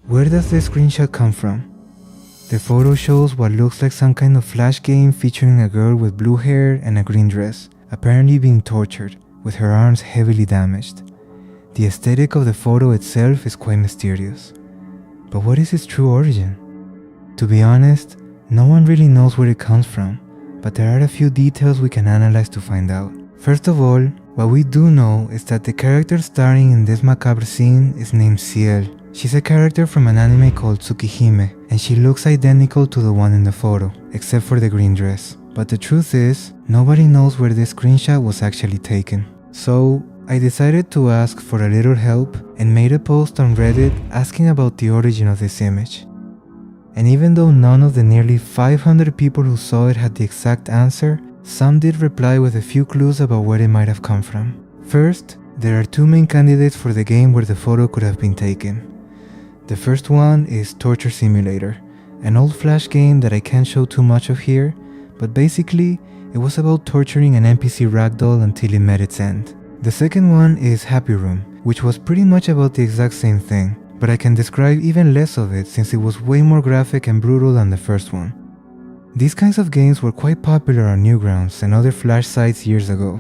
Where does this screenshot come from? The photo shows what looks like some kind of flash game featuring a girl with blue hair and a green dress, apparently being tortured, with her arms heavily damaged. The aesthetic of the photo itself is quite mysterious. But what is its true origin? To be honest, no one really knows where it comes from, but there are a few details we can analyze to find out. First of all, what we do know is that the character starring in this macabre scene is named Ciel. She's a character from an anime called Tsukihime, and she looks identical to the one in the photo, except for the green dress. But the truth is, nobody knows where this screenshot was actually taken. So, I decided to ask for a little help and made a post on Reddit asking about the origin of this image. And even though none of the nearly 500 people who saw it had the exact answer, some did reply with a few clues about where it might have come from. First, there are two main candidates for the game where the photo could have been taken. The first one is Torture Simulator, an old Flash game that I can't show too much of here, but basically, it was about torturing an NPC ragdoll until it met its end. The second one is Happy Room, which was pretty much about the exact same thing, but I can describe even less of it since it was way more graphic and brutal than the first one. These kinds of games were quite popular on Newgrounds and other Flash sites years ago.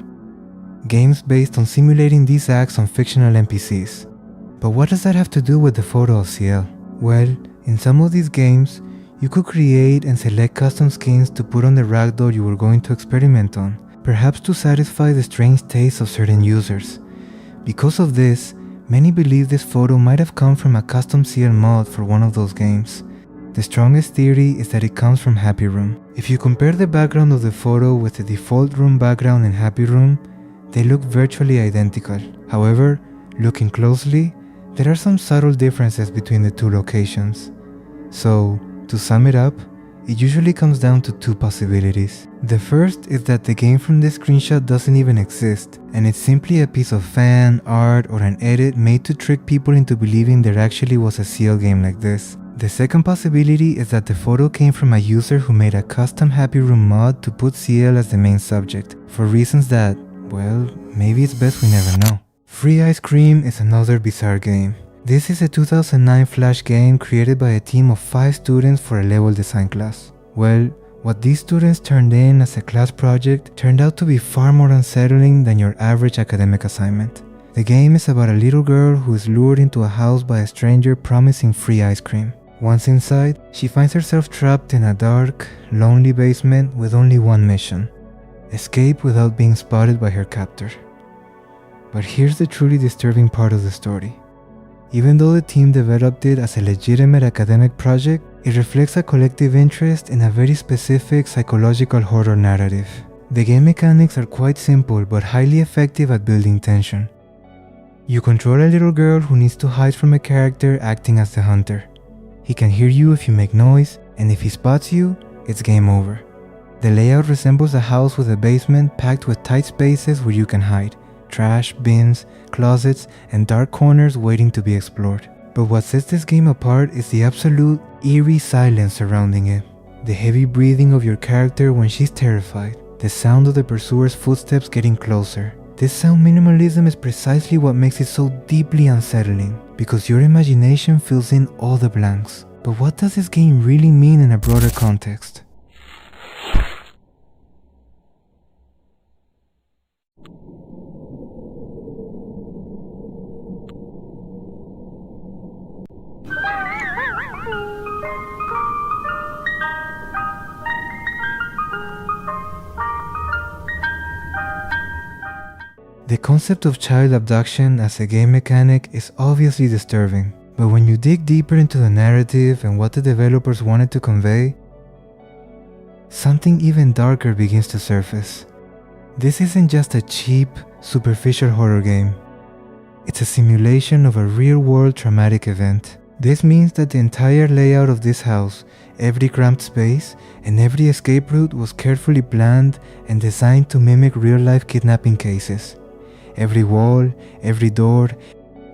Games based on simulating these acts on fictional NPCs. But what does that have to do with the photo of Ciel? Well, in some of these games, you could create and select custom skins to put on the ragdoll you were going to experiment on, perhaps to satisfy the strange tastes of certain users. Because of this, many believe this photo might have come from a custom Ciel mod for one of those games. The strongest theory is that it comes from Happy Room. If you compare the background of the photo with the default room background in Happy Room, they look virtually identical. However, looking closely, there are some subtle differences between the two locations. So, to sum it up, it usually comes down to two possibilities. The first is that the game from this screenshot doesn't even exist, and it's simply a piece of fan, art, or an edit made to trick people into believing there actually was a Ciel game like this. The second possibility is that the photo came from a user who made a custom Happy Room mod to put Ciel as the main subject, for reasons that, well, maybe it's best we never know. Free Ice Cream is another bizarre game. This is a 2009 Flash game created by a team of 5 students for a level design class. Well, what these students turned in as a class project turned out to be far more unsettling than your average academic assignment. The game is about a little girl who is lured into a house by a stranger promising free ice cream. Once inside, she finds herself trapped in a dark, lonely basement with only one mission: escape without being spotted by her captor. But here's the truly disturbing part of the story. Even though the team developed it as a legitimate academic project, it reflects a collective interest in a very specific psychological horror narrative. The game mechanics are quite simple but highly effective at building tension. You control a little girl who needs to hide from a character acting as the hunter. He can hear you if you make noise, and if he spots you, it's game over. The layout resembles a house with a basement packed with tight spaces where you can hide. Trash, bins, closets, and dark corners waiting to be explored. But what sets this game apart is the absolute eerie silence surrounding it. The heavy breathing of your character when she's terrified. The sound of the pursuer's footsteps getting closer. This sound minimalism is precisely what makes it so deeply unsettling, because your imagination fills in all the blanks. But what does this game really mean in a broader context? The concept of child abduction as a game mechanic is obviously disturbing, but when you dig deeper into the narrative and what the developers wanted to convey, something even darker begins to surface. This isn't just a cheap, superficial horror game. It's a simulation of a real-world traumatic event. This means that the entire layout of this house, every cramped space, and every escape route was carefully planned and designed to mimic real-life kidnapping cases. Every wall, every door,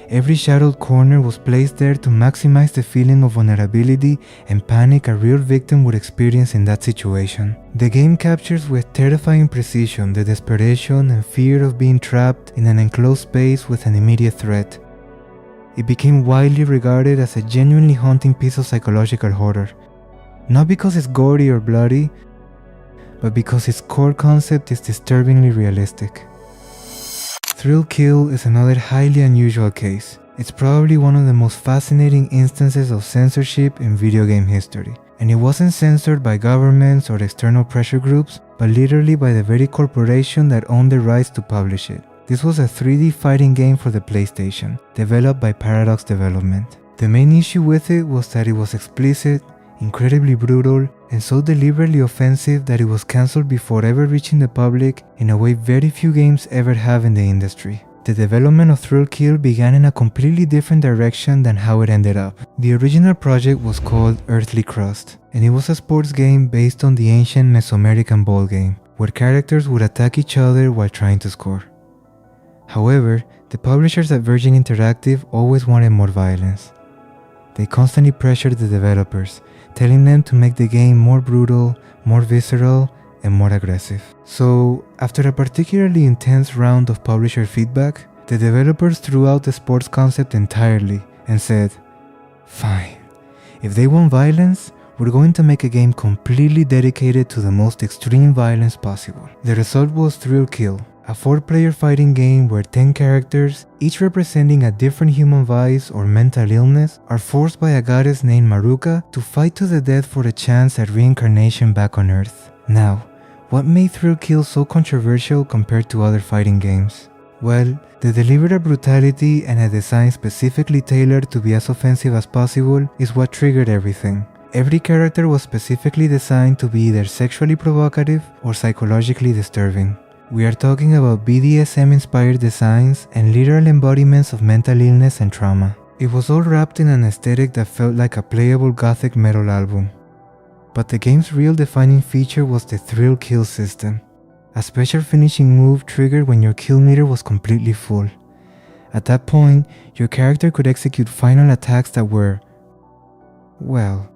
every shadowed corner was placed there to maximize the feeling of vulnerability and panic a real victim would experience in that situation. The game captures with terrifying precision the desperation and fear of being trapped in an enclosed space with an immediate threat. it became widely regarded as a genuinely haunting piece of psychological horror. Not because it's gory or bloody, but because its core concept is disturbingly realistic. Thrill Kill is another highly unusual case. It's probably one of the most fascinating instances of censorship in video game history. And it wasn't censored by governments or external pressure groups, but literally by the very corporation that owned the rights to publish it. This was a 3D fighting game for the PlayStation, developed by Paradox Development. The main issue with it was that it was explicit, incredibly brutal, and so deliberately offensive that it was cancelled before ever reaching the public in a way very few games ever have in the industry. The development of Thrill Kill began in a completely different direction than how it ended up. The original project was called Earthly Crust, and it was a sports game based on the ancient Mesoamerican ball game, where characters would attack each other while trying to score. However, the publishers at Virgin Interactive always wanted more violence. They constantly pressured the developers, telling them to make the game more brutal, more visceral, and more aggressive. So, after a particularly intense round of publisher feedback, the developers threw out the sports concept entirely and said, "Fine, if they want violence, we're going to make a game completely dedicated to the most extreme violence possible." The result was Thrill Kill, a 4-player fighting game where 10 characters, each representing a different human vice or mental illness, are forced by a goddess named Maruka to fight to the death for a chance at reincarnation back on Earth. Now, what made Thrill Kill so controversial compared to other fighting games? Well, the deliberate brutality and a design specifically tailored to be as offensive as possible is what triggered everything. Every character was specifically designed to be either sexually provocative or psychologically disturbing. We are talking about BDSM-inspired designs and literal embodiments of mental illness and trauma. It was all wrapped in an aesthetic that felt like a playable gothic metal album. But the game's real defining feature was the Thrill Kill system, a special finishing move triggered when your kill meter was completely full. At that point, your character could execute final attacks that were, well,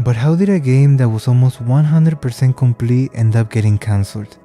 But how did a game that was almost 100% complete end up getting cancelled?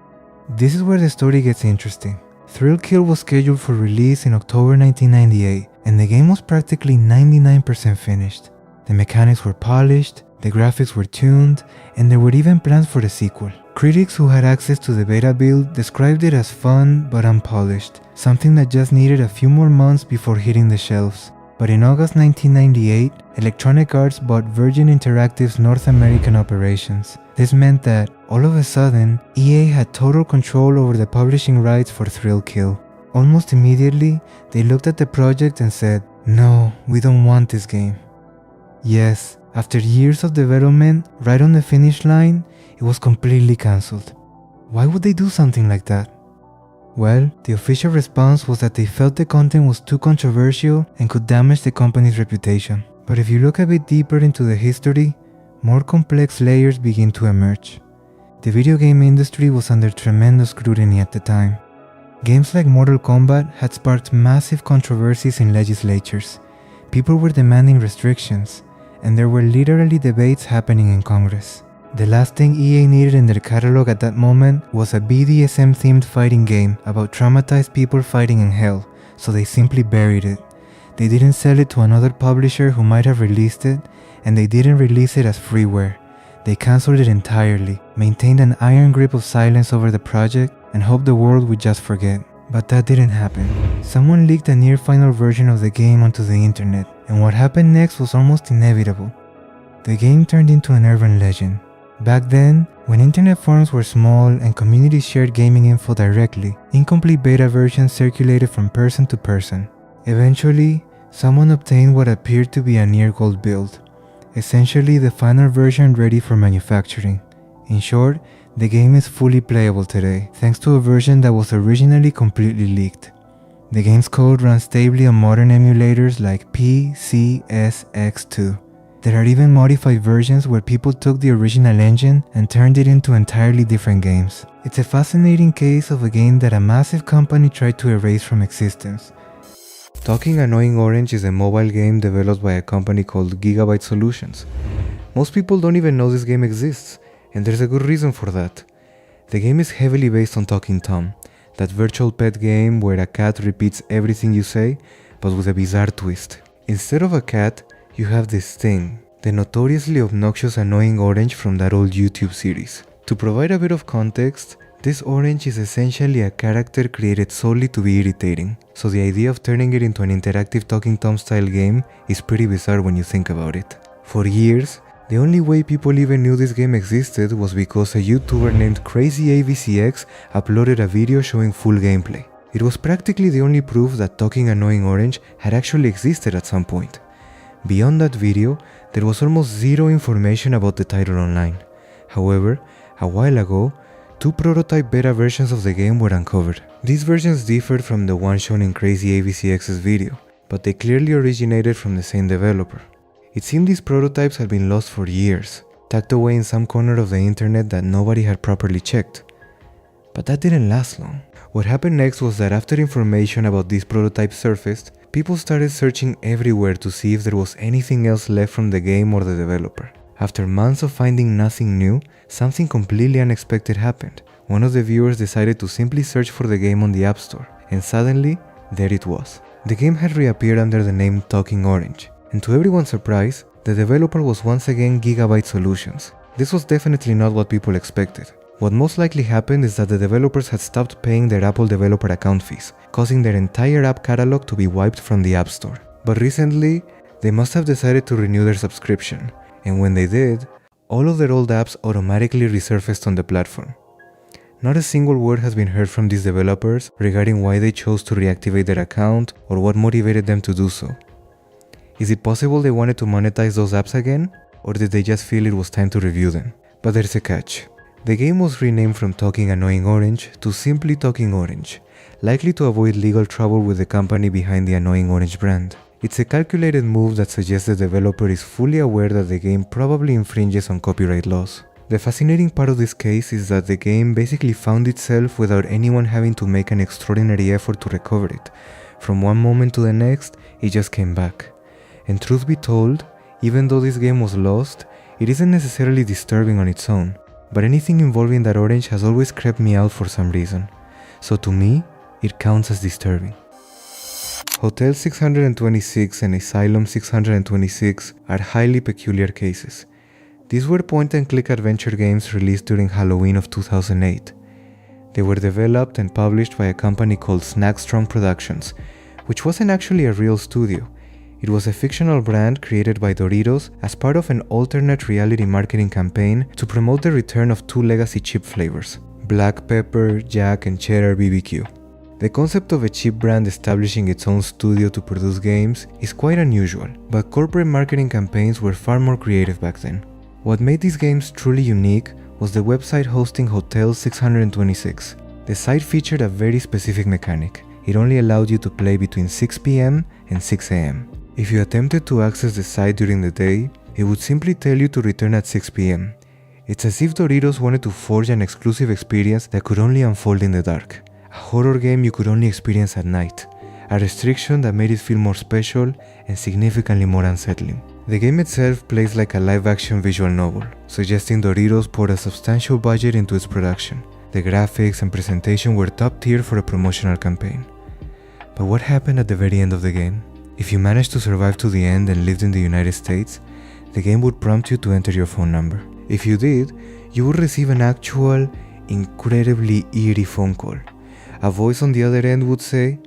This is where the story gets interesting. Thrill Kill was scheduled for release in October 1998, and the game was practically 99% finished. The mechanics were polished, the graphics were tuned, and there were even plans for a sequel. Critics who had access to the beta build described it as fun but unpolished, something that just needed a few more months before hitting the shelves. But in August 1998, Electronic Arts bought Virgin Interactive's North American operations. This meant that, all of a sudden, EA had total control over the publishing rights for Thrill Kill. Almost immediately, they looked at the project and said, "No, we don't want this game." Yes, after years of development, right on the finish line, it was completely cancelled. Why would they do something like that? Well, the official response was that they felt the content was too controversial and could damage the company's reputation. But if you look a bit deeper into the history, more complex layers begin to emerge. The video game industry was under tremendous scrutiny at the time. Games like Mortal Kombat had sparked massive controversies in legislatures. People were demanding restrictions, and there were literally debates happening in Congress. The last thing EA needed in their catalog at that moment was a BDSM-themed fighting game about traumatized people fighting in hell, so they simply buried it. They didn't sell it to another publisher who might have released it, and they didn't release it as freeware. They cancelled it entirely, maintained an iron grip of silence over the project, and hoped the world would just forget. But that didn't happen. Someone leaked a near-final version of the game onto the internet, and what happened next was almost inevitable. The game turned into an urban legend. Back then, when internet forums were small and communities shared gaming info directly, incomplete beta versions circulated from person to person. Eventually, someone obtained what appeared to be a near-gold build, essentially the final version ready for manufacturing. In short, the game is fully playable today, thanks to a version that was originally completely leaked. The game's code runs stably on modern emulators like PCSX2. There are even modified versions where people took the original engine and turned it into entirely different games. It's a fascinating case of a game that a massive company tried to erase from existence. Talking Annoying Orange is a mobile game developed by a company called Gigabyte Solutions. Most people don't even know this game exists, and there's a good reason for that. The game is heavily based on Talking Tom, that virtual pet game where a cat repeats everything you say, but with a bizarre twist. Instead of a cat, you have this thing, the notoriously obnoxious Annoying Orange from that old YouTube series. To provide a bit of context, this orange is essentially a character created solely to be irritating, so the idea of turning it into an interactive Talking Tom style game is pretty bizarre when you think about it. For years, the only way people even knew this game existed was because a YouTuber named CrazyAVCX uploaded a video showing full gameplay. It was practically the only proof that Talking Annoying Orange had actually existed at some point. Beyond that video, there was almost zero information about the title online. However, a while ago, 2 prototype beta versions of the game were uncovered. These versions differed from the one shown in CrazyAVCX's video, but they clearly originated from the same developer. It seemed these prototypes had been lost for years, tucked away in some corner of the internet that nobody had properly checked. But that didn't last long. What happened next was that after information about these prototypes surfaced, people started searching everywhere to see if there was anything else left from the game or the developer. After months of finding nothing new, something completely unexpected happened. One of the viewers decided to simply search for the game on the App Store, and suddenly, there it was. The game had reappeared under the name Talking Orange, and to everyone's surprise, the developer was once again Gigabyte Solutions. This was definitely not what people expected. What most likely happened is that the developers had stopped paying their Apple developer account fees, causing their entire app catalog to be wiped from the App Store. But recently, they must have decided to renew their subscription, and when they did, all of their old apps automatically resurfaced on the platform. Not a single word has been heard from these developers regarding why they chose to reactivate their account or what motivated them to do so. Is it possible they wanted to monetize those apps again, or did they just feel it was time to review them? But there's a catch. The game was renamed from Talking Annoying Orange to simply Talking Orange, likely to avoid legal trouble with the company behind the Annoying Orange brand. It's a calculated move that suggests the developer is fully aware that the game probably infringes on copyright laws. The fascinating part of this case is that the game basically found itself without anyone having to make an extraordinary effort to recover it. From one moment to the next, it just came back. And truth be told, even though this game was lost, it isn't necessarily disturbing on its own. But anything involving that orange has always crept me out for some reason. So to me, it counts as disturbing. Hotel 626 and Asylum 626 are highly peculiar cases. These were point-and-click adventure games released during Halloween of 2008. They were developed and published by a company called Snackstrong Productions, which wasn't actually a real studio. It was a fictional brand created by Doritos as part of an alternate reality marketing campaign to promote the return of 2 legacy chip flavors, Black Pepper, Jack, and Cheddar BBQ. The concept of a chip brand establishing its own studio to produce games is quite unusual, but corporate marketing campaigns were far more creative back then. What made these games truly unique was the website hosting Hotel 626. The site featured a very specific mechanic. It only allowed you to play between 6 p.m. and 6 a.m. If you attempted to access the site during the day, it would simply tell you to return at 6 p.m. It's as if Doritos wanted to forge an exclusive experience that could only unfold in the dark. A horror game you could only experience at night. A restriction that made it feel more special and significantly more unsettling. The game itself plays like a live-action visual novel, suggesting Doritos poured a substantial budget into its production. The graphics and presentation were top tier for a promotional campaign. But what happened at the very end of the game? If you managed to survive to the end and lived in the United States, the game would prompt you to enter your phone number. If you did, you would receive an actual, incredibly eerie phone call. A voice on the other end would say,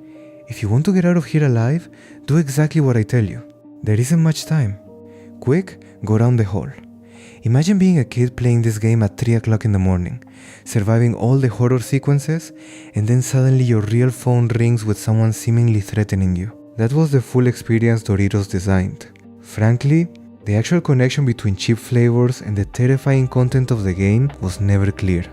"If you want to get out of here alive, do exactly what I tell you. There isn't much time. Quick, go down the hall." Imagine being a kid playing this game at 3 o'clock in the morning, surviving all the horror sequences, and then suddenly your real phone rings with someone seemingly threatening you. That was the full experience Doritos designed. Frankly, the actual connection between chip flavors and the terrifying content of the game was never clear.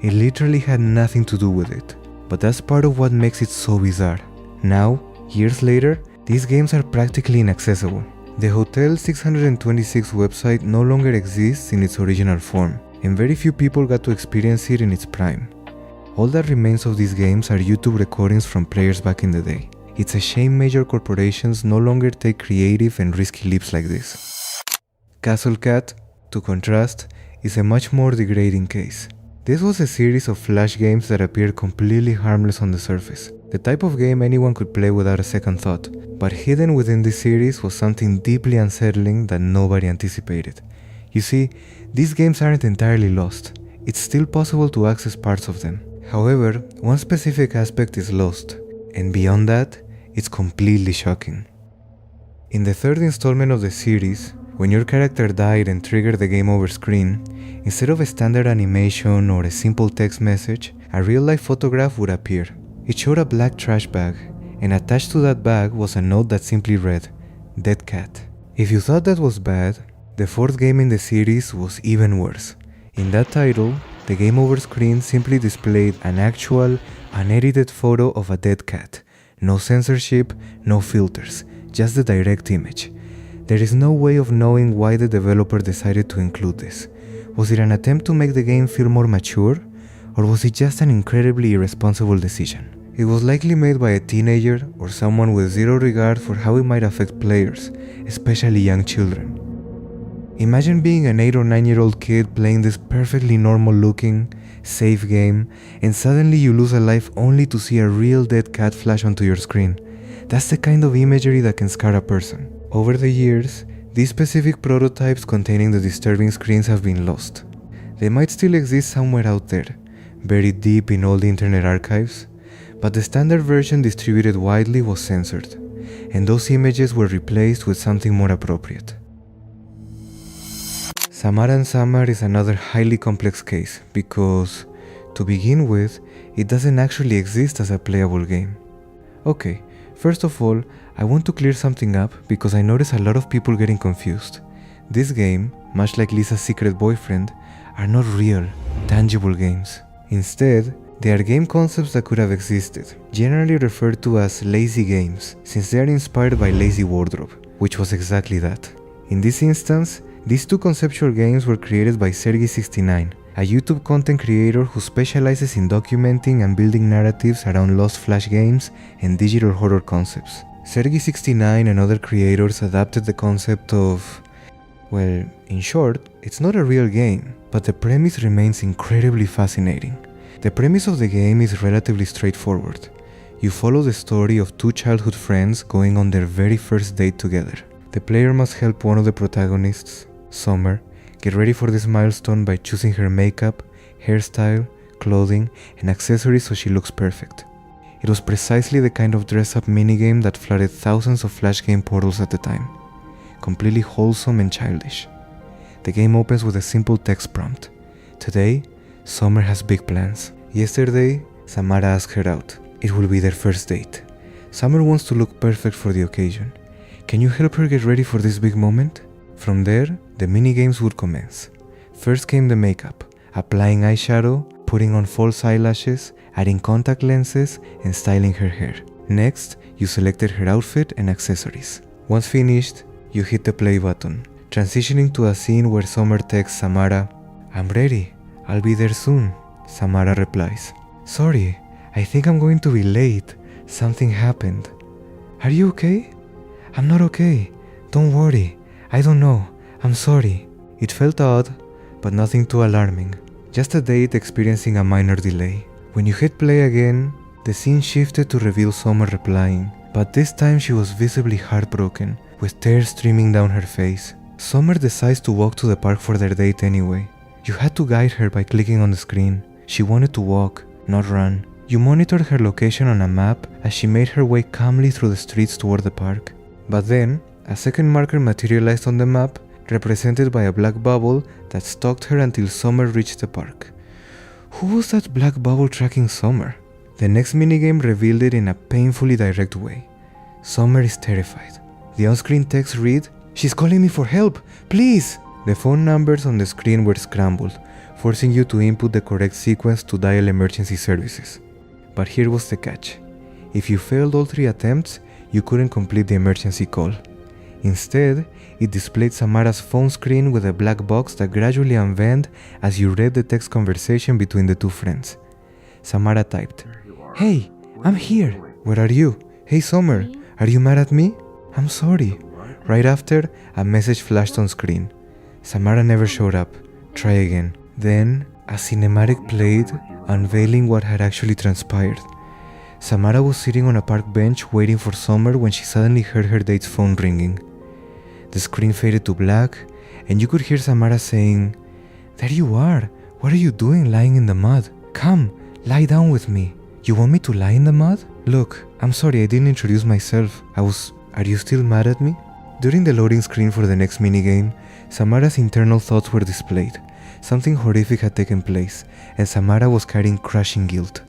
It literally had nothing to do with it. But that's part of what makes it so bizarre. Now, years later, these games are practically inaccessible. The Hotel 626 website no longer exists in its original form, and very few people got to experience it in its prime. All that remains of these games are YouTube recordings from players back in the day. It's a shame major corporations no longer take creative and risky leaps like this. Castle Cat, to contrast, is a much more degrading case. This was a series of flash games that appeared completely harmless on the surface, the type of game anyone could play without a second thought, but hidden within this series was something deeply unsettling that nobody anticipated. You see, these games aren't entirely lost. It's still possible to access parts of them. However, one specific aspect is lost, and beyond that, it's completely shocking. In the third installment of the series, when your character died and triggered the game over screen, instead of a standard animation or a simple text message, a real-life photograph would appear. It showed a black trash bag, and attached to that bag was a note that simply read, "Dead Cat." If you thought that was bad, the fourth game in the series was even worse. In that title, the game over screen simply displayed an actual, unedited photo of a dead cat. No censorship, no filters, just the direct image. There is no way of knowing why the developer decided to include this. Was it an attempt to make the game feel more mature, or was it just an incredibly irresponsible decision? It was likely made by a teenager or someone with zero regard for how it might affect players, especially young children. Imagine being an 8 or 9-year-old kid playing this perfectly normal looking, safe game, and suddenly you lose a life only to see a real dead cat flash onto your screen. That's the kind of imagery that can scar a person. Over the years, these specific prototypes containing the disturbing screens have been lost. They might still exist somewhere out there, buried deep in all the internet archives, but the standard version distributed widely was censored, and those images were replaced with something more appropriate. Samara and Samar is another highly complex case because, to begin with, it doesn't actually exist as a playable game. Okay, first of all, I want to clear something up because I notice a lot of people getting confused. This game, much like Lisa's Secret Boyfriend, are not real, tangible games. Instead, they are game concepts that could have existed, generally referred to as lazy games, since they are inspired by Lazy Wardrobe, which was exactly that. In this instance, these two conceptual games were created by Sergi69, a YouTube content creator who specializes in documenting and building narratives around lost flash games and digital horror concepts. Sergi69 and other creators adapted the concept of, well, in short, it's not a real game, but the premise remains incredibly fascinating. The premise of the game is relatively straightforward. You follow the story of two childhood friends going on their very first date together. The player must help one of the protagonists, Summer, get ready for this milestone by choosing her makeup, hairstyle, clothing, and accessories so she looks perfect. It was precisely the kind of dress-up minigame that flooded thousands of flash game portals at the time. Completely wholesome and childish. The game opens with a simple text prompt. Today, Summer has big plans. Yesterday, Samara asked her out. It will be their first date. Summer wants to look perfect for the occasion. Can you help her get ready for this big moment? From there, the minigames would commence. First came the makeup, applying eyeshadow, putting on false eyelashes, adding contact lenses, and styling her hair. Next, you selected her outfit and accessories. Once finished, you hit the play button, transitioning to a scene where Summer texts Samara, "I'm ready, I'll be there soon." Samara replies, "Sorry, I think I'm going to be late. Something happened." "Are you okay?" "I'm not okay. Don't worry. I don't know. I'm sorry." It felt odd, but nothing too alarming. Just a date experiencing a minor delay. When you hit play again, the scene shifted to reveal Summer replying, but this time she was visibly heartbroken, with tears streaming down her face. Summer decides to walk to the park for their date anyway. You had to guide her by clicking on the screen. She wanted to walk, not run. You monitored her location on a map as she made her way calmly through the streets toward the park. But then, a second marker materialized on the map, represented by a black bubble that stalked her until Summer reached the park. Who was that black bubble tracking Summer? The next minigame revealed it in a painfully direct way. Summer is terrified. The on-screen text read, "She's calling me for help, please!" The phone numbers on the screen were scrambled, forcing you to input the correct sequence to dial emergency services. But here was the catch. If you failed all 3 attempts, you couldn't complete the emergency call. Instead, it displayed Samara's phone screen with a black box that gradually unveiled as you read the text conversation between the two friends. Samara typed, "Hey, I'm here. Where are you? Hey Summer, are you mad at me? I'm sorry." Right after, a message flashed on screen. Samara never showed up. Try again. Then, a cinematic played, unveiling what had actually transpired. Samara was sitting on a park bench waiting for Summer when she suddenly heard her date's phone ringing. The screen faded to black, and you could hear Samara saying, "There you are. What are you doing lying in the mud? Come, lie down with me. You want me to lie in the mud? Look, I'm sorry I didn't introduce myself. Are you still mad at me?" During the loading screen for the next minigame, Samara's internal thoughts were displayed. Something horrific had taken place, and Samara was carrying crushing guilt.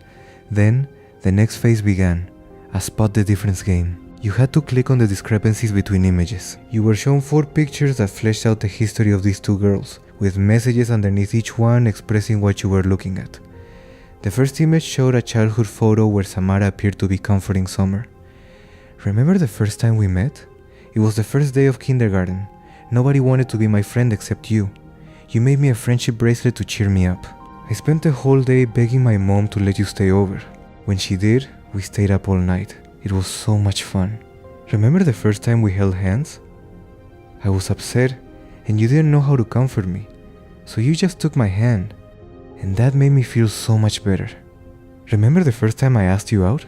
Then, the next phase began, a spot the difference game. You had to click on the discrepancies between images. You were shown 4 pictures that fleshed out the history of these 2 girls, with messages underneath each one expressing what you were looking at. The first image showed a childhood photo where Samara appeared to be comforting Summer. "Remember the first time we met? It was the first day of kindergarten. Nobody wanted to be my friend except you. You made me a friendship bracelet to cheer me up. I spent the whole day begging my mom to let you stay over. When she did, we stayed up all night. It was so much fun. Remember the first time we held hands? I was upset, and you didn't know how to comfort me, so you just took my hand, and that made me feel so much better. Remember the first time I asked you out?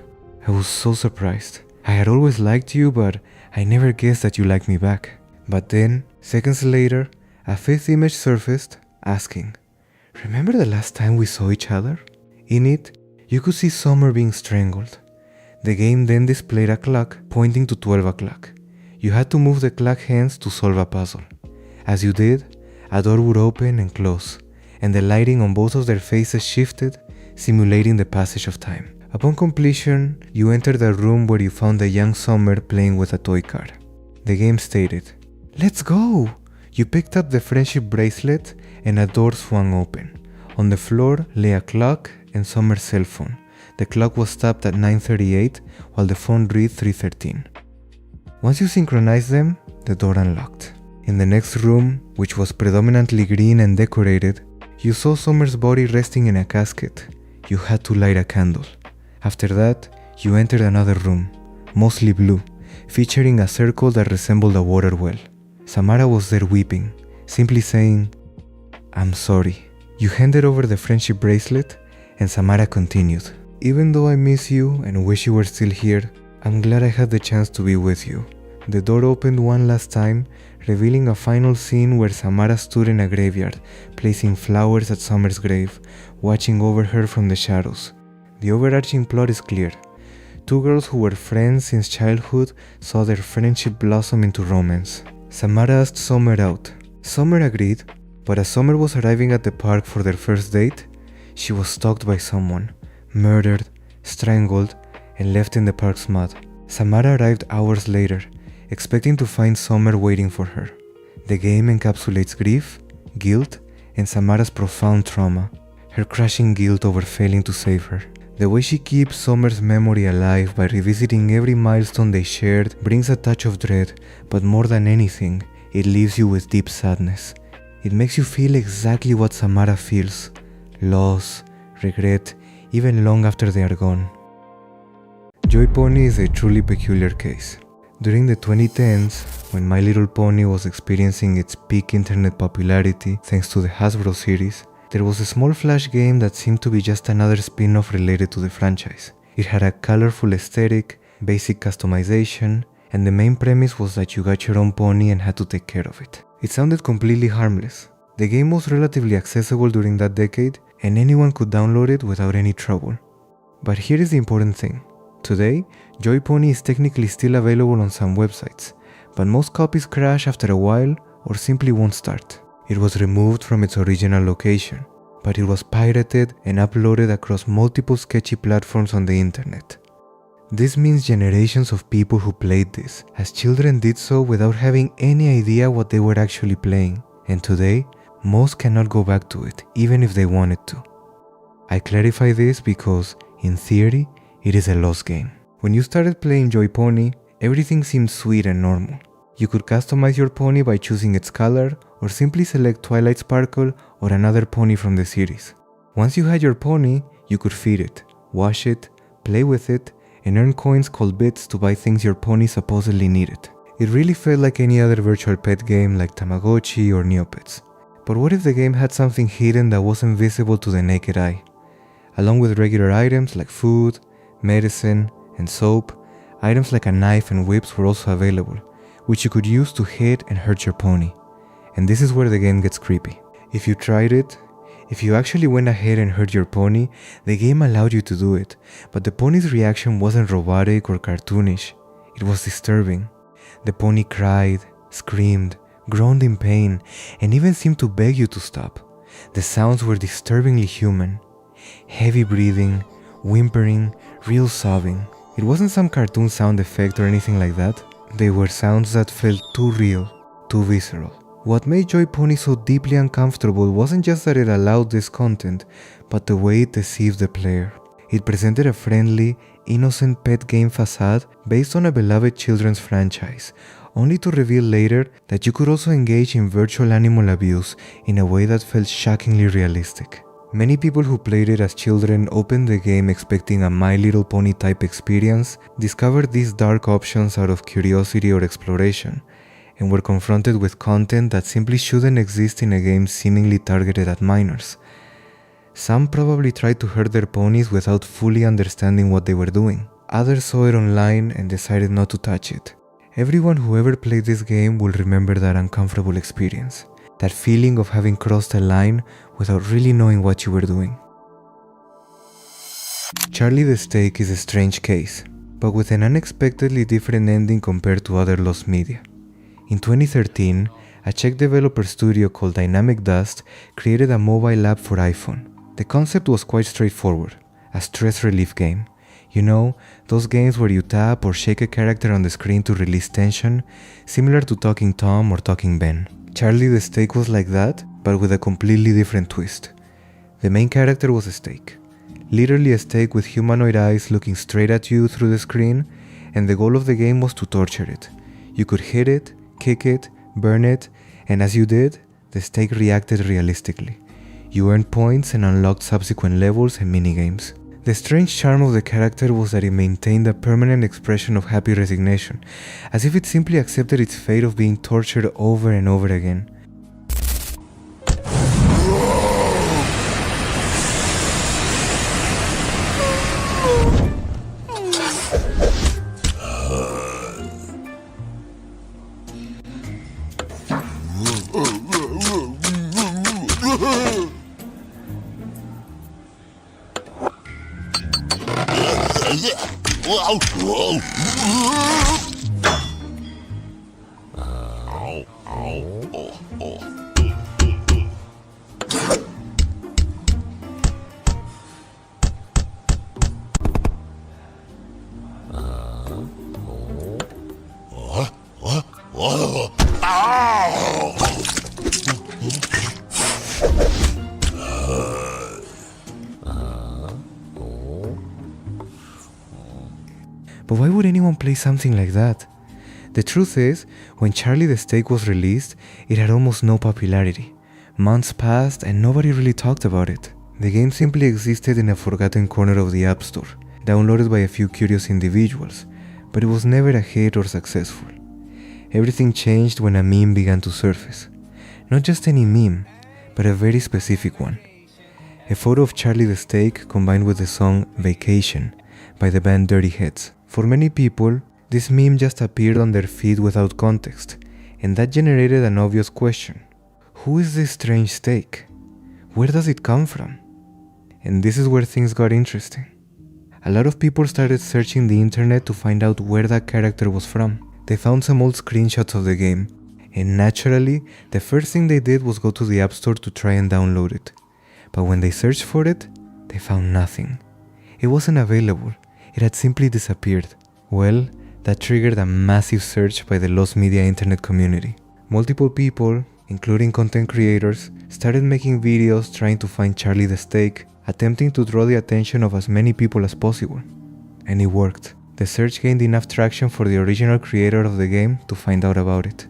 I was so surprised. I had always liked you, but I never guessed that you liked me back." But then, seconds later, a 5th image surfaced, asking, "Remember the last time we saw each other?" In it, you could see Summer being strangled. The game then displayed a clock pointing to 12 o'clock. You had to move the clock hands to solve a puzzle. As you did, a door would open and close, and the lighting on both of their faces shifted, simulating the passage of time. Upon completion, you entered a room where you found a young Summer playing with a toy car. The game stated, "Let's go!" You picked up the friendship bracelet and a door swung open. On the floor lay a clock and Summer's cell phone. The clock was tapped at 9:38 while the phone read 3:13. Once you synchronized them, the door unlocked. In the next room, which was predominantly green and decorated, you saw Summer's body resting in a casket. You had to light a candle. After that, you entered another room, mostly blue, featuring a circle that resembled a water well. Samara was there weeping, simply saying, "I'm sorry." You handed over the friendship bracelet, and Samara continued, "Even though I miss you and wish you were still here, I'm glad I had the chance to be with you." The door opened one last time, revealing a final scene where Samara stood in a graveyard, placing flowers at Summer's grave, watching over her from the shadows. The overarching plot is clear. 2 girls who were friends since childhood saw their friendship blossom into romance. Samara asked Summer out. Summer agreed, but as Summer was arriving at the park for their first date, she was stalked by someone, murdered, strangled, and left in the park's mud. Samara arrived hours later, expecting to find Summer waiting for her. The game encapsulates grief, guilt, and Samara's profound trauma, her crushing guilt over failing to save her. The way she keeps Summer's memory alive by revisiting every milestone they shared brings a touch of dread, but more than anything, it leaves you with deep sadness. It makes you feel exactly what Samara feels: loss, regret, even long after they are gone. Joy Pony is a truly peculiar case. During the 2010s, when My Little Pony was experiencing its peak internet popularity thanks to the Hasbro series, there was a small flash game that seemed to be just another spin-off related to the franchise. It had a colorful aesthetic, basic customization, and the main premise was that you got your own pony and had to take care of it. It sounded completely harmless. The game was relatively accessible during that decade, and anyone could download it without any trouble. But here is the important thing. Today, Joy Pony is technically still available on some websites, but most copies crash after a while or simply won't start. It was removed from its original location, but it was pirated and uploaded across multiple sketchy platforms on the internet. This means generations of people who played this as children did so without having any idea what they were actually playing, and today, most cannot go back to it, even if they wanted to. I clarify this because, in theory, it is a lost game. When you started playing Joy Pony, everything seemed sweet and normal. You could customize your pony by choosing its color, or simply select Twilight Sparkle or another pony from the series. Once you had your pony, you could feed it, wash it, play with it, and earn coins called bits to buy things your pony supposedly needed. It really felt like any other virtual pet game like Tamagotchi or Neopets. But what if the game had something hidden that wasn't visible to the naked eye? Along with regular items like food, medicine, and soap, items like a knife and whips were also available, which you could use to hit and hurt your pony. And this is where the game gets creepy. If you tried it, if you actually went ahead and hurt your pony, the game allowed you to do it, but the pony's reaction wasn't robotic or cartoonish. It was disturbing. The pony cried, screamed, groaned in pain, and even seemed to beg you to stop. The sounds were disturbingly human. Heavy breathing, whimpering, real sobbing. It wasn't some cartoon sound effect or anything like that. They were sounds that felt too real, too visceral. What made Joy Pony so deeply uncomfortable wasn't just that it allowed this content, but the way it deceived the player. It presented a friendly, innocent pet game facade based on a beloved children's franchise, only to reveal later that you could also engage in virtual animal abuse in a way that felt shockingly realistic. Many people who played it as children opened the game expecting a My Little Pony type experience, discovered these dark options out of curiosity or exploration, and were confronted with content that simply shouldn't exist in a game seemingly targeted at minors. Some probably tried to hurt their ponies without fully understanding what they were doing. Others saw it online and decided not to touch it. Everyone who ever played this game will remember that uncomfortable experience. That feeling of having crossed a line without really knowing what you were doing. Charlie the Steak is a strange case, but with an unexpectedly different ending compared to other Lost Media. In 2013, a Czech developer studio called Dynamic Dust created a mobile app for iPhone. The concept was quite straightforward, a stress relief game. You know, those games where you tap or shake a character on the screen to release tension, similar to Talking Tom or Talking Ben. Charlie the Steak was like that, but with a completely different twist. The main character was a steak. Literally a steak with humanoid eyes looking straight at you through the screen, and the goal of the game was to torture it. You could hit it, kick it, burn it, and as you did, the steak reacted realistically. You earned points and unlocked subsequent levels and minigames. The strange charm of the character was that it maintained a permanent expression of happy resignation, as if it simply accepted its fate of being tortured over and over again. But why would anyone play something like that? The truth is, when Charlie the Steak was released, it had almost no popularity. Months passed and nobody really talked about it. The game simply existed in a forgotten corner of the App Store, downloaded by a few curious individuals, but it was never a hit or successful. Everything changed when a meme began to surface. Not just any meme, but a very specific one. A photo of Charlie the Steak combined with the song Vacation by the band Dirty Heads. For many people, this meme just appeared on their feed without context, and that generated an obvious question. Who is this strange steak? Where does it come from? And this is where things got interesting. A lot of people started searching the internet to find out where that character was from. They found some old screenshots of the game, and naturally, the first thing they did was go to the App Store to try and download it. But when they searched for it, they found nothing. It wasn't available. It had simply disappeared. Well, that triggered a massive search by the Lost Media internet community. Multiple people, including content creators, started making videos trying to find Charlie the Steak, attempting to draw the attention of as many people as possible. And it worked. The search gained enough traction for the original creator of the game to find out about it.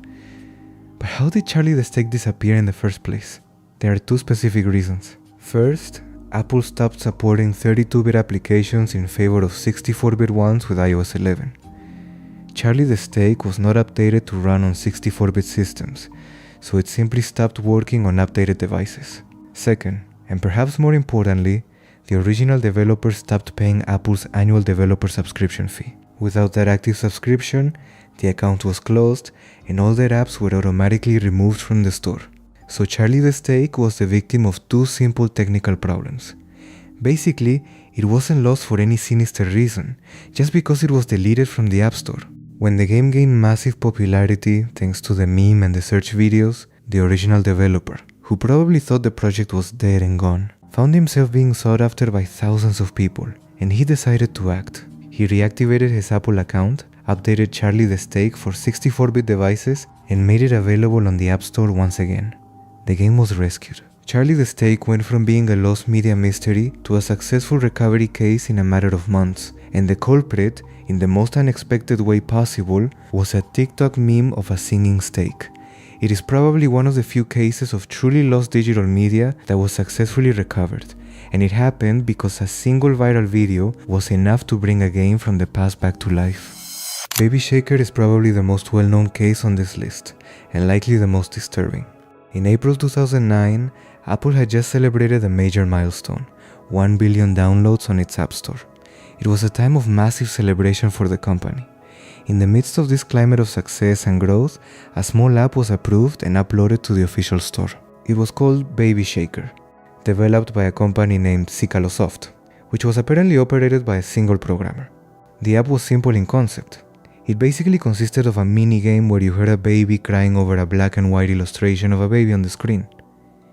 But how did Charlie the Steak disappear in the first place? There are two specific reasons. First, Apple stopped supporting 32-bit applications in favor of 64-bit ones with iOS 11. Charlie the Steak was not updated to run on 64-bit systems, so it simply stopped working on updated devices. Second, and perhaps more importantly, the original developers stopped paying Apple's annual developer subscription fee. Without that active subscription, the account was closed and all their apps were automatically removed from the store. So Charlie the Steak was the victim of two simple technical problems. Basically, it wasn't lost for any sinister reason, just because it was deleted from the App Store. When the game gained massive popularity thanks to the meme and the search videos, the original developer, who probably thought the project was dead and gone, found himself being sought after by thousands of people, and he decided to act. He reactivated his Apple account, updated Charlie the Steak for 64-bit devices, and made it available on the App Store once again. The game was rescued. Charlie the Steak went from being a lost media mystery to a successful recovery case in a matter of months, and the culprit, in the most unexpected way possible, was a TikTok meme of a singing steak. It is probably one of the few cases of truly lost digital media that was successfully recovered, and it happened because a single viral video was enough to bring a game from the past back to life. Baby Shaker is probably the most well-known case on this list, and likely the most disturbing. In April 2009, Apple had just celebrated a major milestone, 1 billion downloads on its App Store. It was a time of massive celebration for the company. In the midst of this climate of success and growth, a small app was approved and uploaded to the official store. It was called Baby Shaker, developed by a company named Zicalosoft, which was apparently operated by a single programmer. The app was simple in concept. It basically consisted of a mini-game where you heard a baby crying over a black and white illustration of a baby on the screen.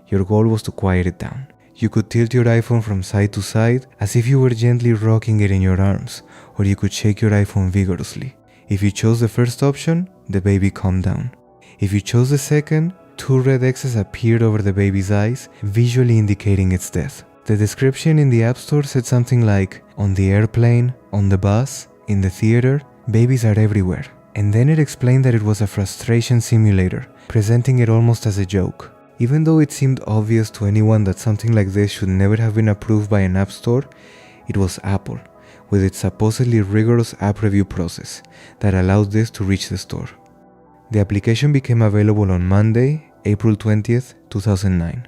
Your goal was to quiet it down. You could tilt your iPhone from side to side as if you were gently rocking it in your arms, or you could shake your iPhone vigorously. If you chose the first option, the baby calmed down. If you chose the second, 2 red X's appeared over the baby's eyes, visually indicating its death. The description in the App Store said something like, "On the airplane, on the bus, in the theater, babies are everywhere." And then it explained that it was a frustration simulator, presenting it almost as a joke. Even though it seemed obvious to anyone that something like this should never have been approved by an app store, it was Apple, with its supposedly rigorous app review process, that allowed this to reach the store. The application became available on Monday, April 20th, 2009.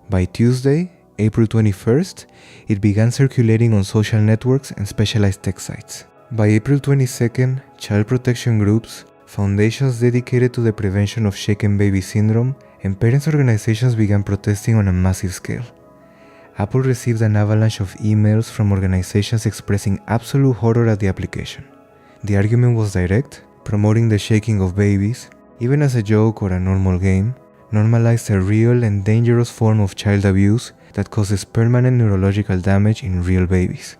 By Tuesday, April 21st, it began circulating on social networks and specialized tech sites. By April 22nd, child protection groups, foundations dedicated to the prevention of shaken baby syndrome, and parents' organizations began protesting on a massive scale. Apple received an avalanche of emails from organizations expressing absolute horror at the application. The argument was direct, promoting the shaking of babies, even as a joke or a normal game, normalized a real and dangerous form of child abuse that causes permanent neurological damage in real babies.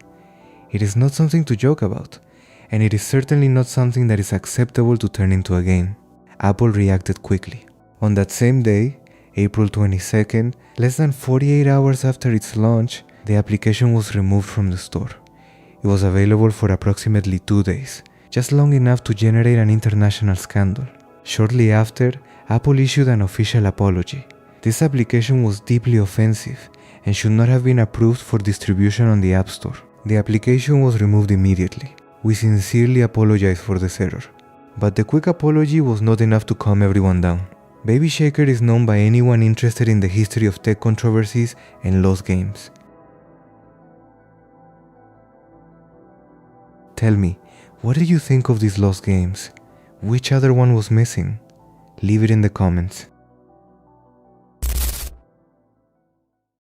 It is not something to joke about, and it is certainly not something that is acceptable to turn into a game. Apple reacted quickly. On that same day, April 22nd, less than 48 hours after its launch, the application was removed from the store. It was available for approximately 2 days, just long enough to generate an international scandal. Shortly after, Apple issued an official apology. This application was deeply offensive and should not have been approved for distribution on the App Store. The application was removed immediately. We sincerely apologize for this error. But the quick apology was not enough to calm everyone down. Baby Shaker is known by anyone interested in the history of tech controversies and lost games. Tell me, what did you think of these lost games? Which other one was missing? Leave it in the comments.